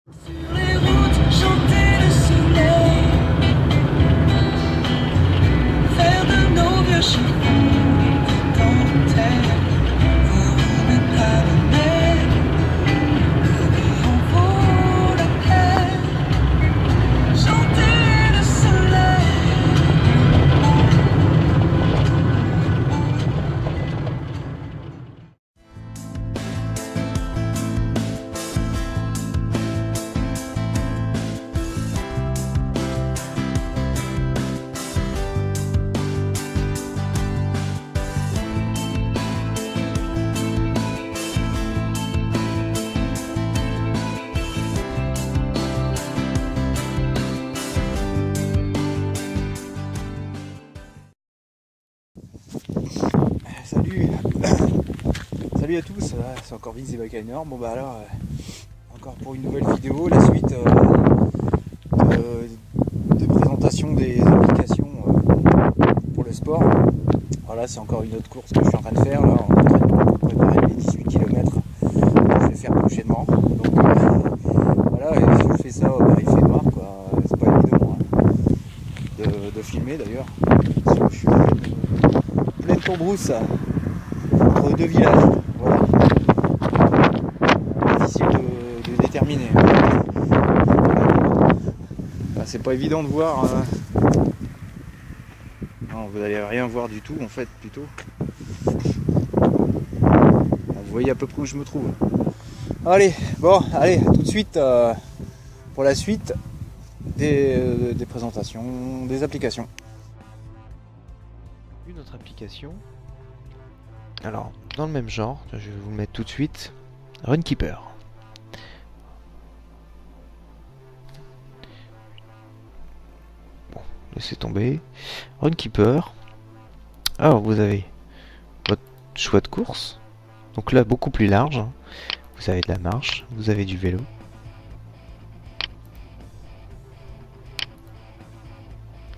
Sur les routes, chanter le soleil, faire de nos vieux chevaux dentelles, vous ne pas de mer, le vie en vaut la peine, chanter le soleil. Salut Salut à tous, c'est encore Vince et Bakainor. Bon bah alors, encore pour une nouvelle vidéo, la suite de présentation des applications pour le sport. Voilà, c'est encore une autre course que je suis en train de faire, là, en train de préparer les 18 km que je vais faire prochainement. Donc voilà, et je fais ça, il fait noir, quoi. C'est pas évident de filmer d'ailleurs. Je suis pleine tourbrousse entre deux villages, voilà. Difficile de déterminer. Enfin, c'est pas évident de voir. Non, vous n'allez rien voir du tout en fait, plutôt. Vous voyez à peu près où je me trouve. Allez, bon, allez, tout de suite pour la suite des présentations, des applications. Une autre application. Alors, dans le même genre, je vais vous le mettre tout de suite. Runkeeper. Bon, laissez tomber. Runkeeper. Alors, vous avez votre choix de course. Donc là, beaucoup plus large. Vous avez de la marche, vous avez du vélo.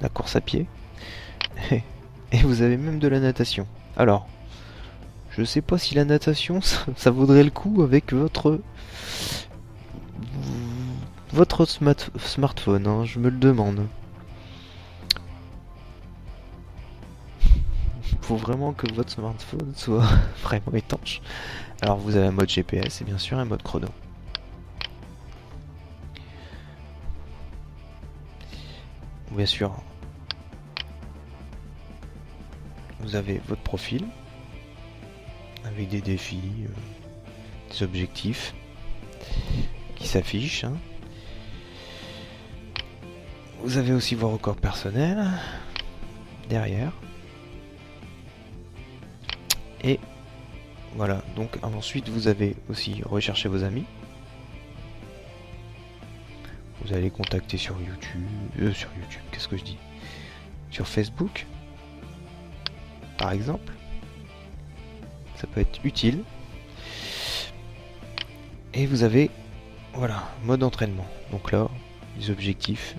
La course à pied. Et vous avez même de la natation. Alors, je sais pas si la natation, ça vaudrait le coup avec votre smartphone, hein, je me le demande. Faut vraiment que votre smartphone soit vraiment étanche. Alors vous avez un mode GPS et bien sûr un mode chrono. Bien sûr, vous avez votre profil avec des défis, des objectifs qui s'affichent. Hein. Vous avez aussi vos records personnels derrière. Et voilà, donc ensuite vous avez aussi recherché vos amis. Vous allez contacter sur YouTube, qu'est-ce que je dis? Sur Facebook, par exemple. Ça peut être utile. Et vous avez, voilà, mode entraînement. Donc là, les objectifs.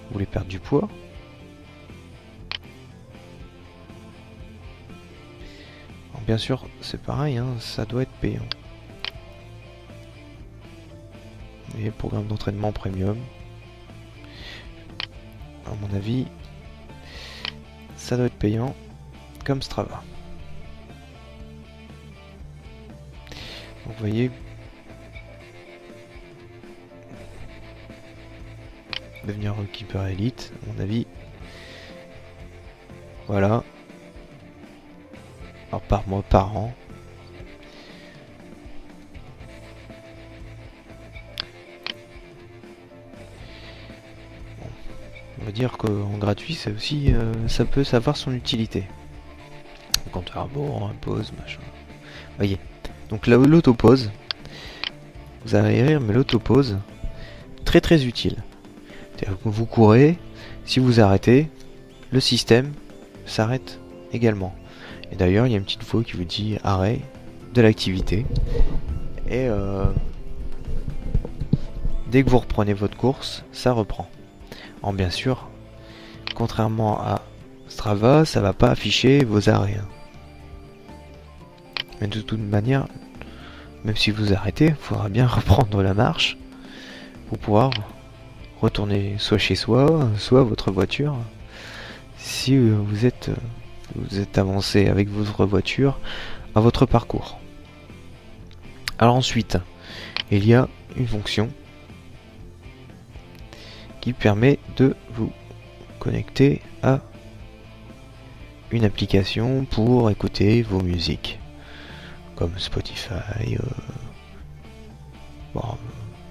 Vous voulez perdre du poids. Alors, bien sûr, c'est pareil, hein, ça doit être payant. Et programme d'entraînement premium. À mon avis, ça doit être payant, comme Strava. Donc, vous voyez, devenir Runkeeper Elite, à mon avis. Voilà. Alors par mois, par an. Bon. On va dire qu'en gratuit, c'est aussi, ça peut savoir son utilité. Compteur à rebours, pause, machin. Voyez. Donc l'autopause. Vous allez rire, mais l'autopause, très très utile. C'est-à-dire que vous courez, si vous arrêtez, le système s'arrête également. Et d'ailleurs, il y a une petite voix qui vous dit arrêt de l'activité. Et dès que vous reprenez votre course, ça reprend. Alors bien sûr, contrairement à Strava, ça va pas afficher vos arrêts. Mais de toute manière, même si vous arrêtez, il faudra bien reprendre la marche. pour pouvoir retourner soit chez soi, soit à votre voiture. Si vous êtes avancé avec votre voiture à votre parcours. Alors ensuite, il y a une fonction qui permet de vous connecter à une application pour écouter vos musiques, comme Spotify,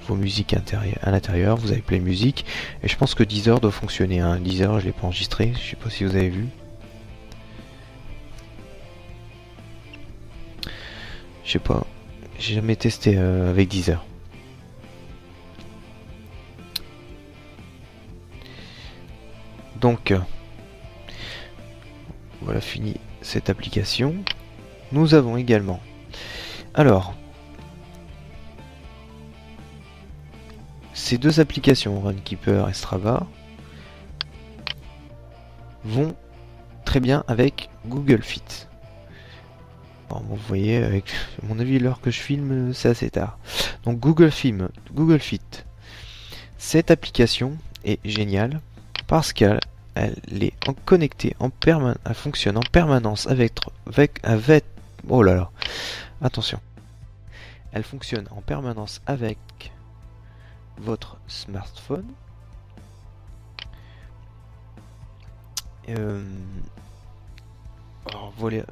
vos musiques à l'intérieur. Vous avez Play Music, et je pense que Deezer doit fonctionner. Deezer, je l'ai pas enregistré, je sais pas si vous avez vu. Je sais pas, j'ai jamais testé avec Deezer. Donc, voilà, fini cette application. Nous avons également, alors, ces deux applications, Runkeeper et Strava, vont très bien avec Google Fit. Bon, vous voyez, avec, à mon avis, l'heure que je filme, c'est assez tard. Donc Google Fit, cette application est géniale parce qu'elle est connectée elle fonctionne en permanence avec oh là là, attention. Elle fonctionne en permanence avec votre smartphone. Alors voilà,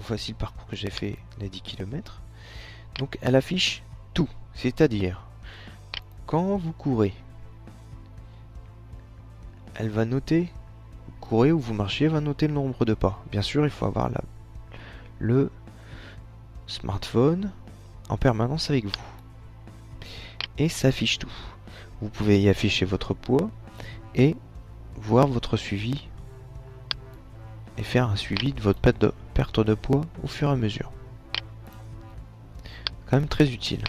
voici le parcours que j'ai fait, les 10 km. Donc elle affiche tout, c'est-à-dire quand vous courez, elle va noter, vous courez ou vous marchez, elle va noter le nombre de pas. Bien sûr, il faut avoir le smartphone en permanence avec vous. Et ça affiche tout. Vous pouvez y afficher votre poids et voir votre suivi et faire un suivi de votre perte de poids au fur et à mesure. Quand même très utile.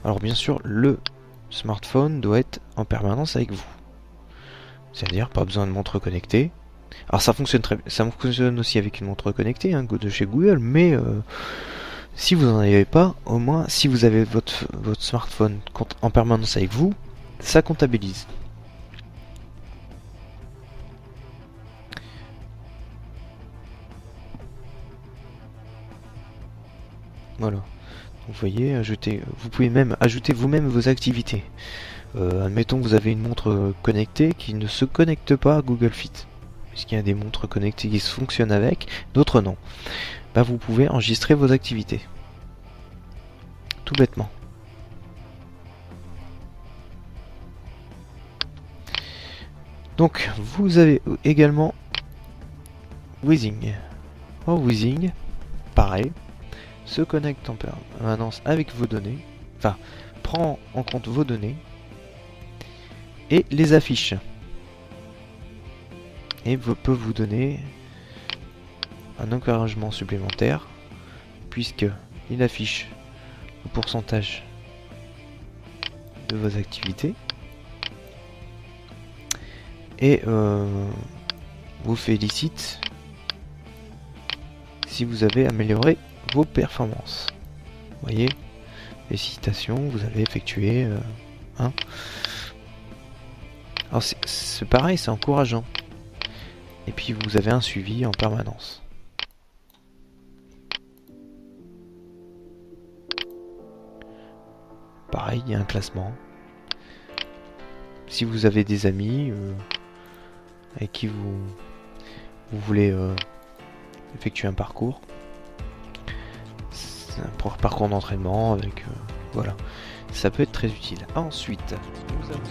Alors bien sûr, le smartphone doit être en permanence avec vous. C'est-à-dire pas besoin de montre connectée. Alors ça fonctionne aussi avec une montre connectée de chez Google, mais si vous n'en avez pas, au moins si vous avez votre smartphone en permanence avec vous, ça comptabilise. Voilà. Vous voyez, vous pouvez même ajouter vous-même vos activités. Admettons que vous avez une montre connectée qui ne se connecte pas à Google Fit. Puisqu'il y a des montres connectées qui fonctionnent avec, d'autres non. Bah, vous pouvez enregistrer vos activités. Tout bêtement. Donc, vous avez également Weezing. Weezing, pareil, se connecte en permanence avec vos données, enfin, prend en compte vos données et les affiche. Et peut vous donner un encouragement supplémentaire puisque il affiche le pourcentage de vos activités et vous félicite si vous avez amélioré vos performances. Vous voyez, félicitations, vous avez effectué alors c'est pareil, c'est encourageant. Et puis vous avez un suivi en permanence. Pareil, il y a un classement. Si vous avez des amis avec qui vous voulez effectuer un parcours, c'est un parcours d'entraînement avec voilà, ça peut être très utile. Ensuite, nous avons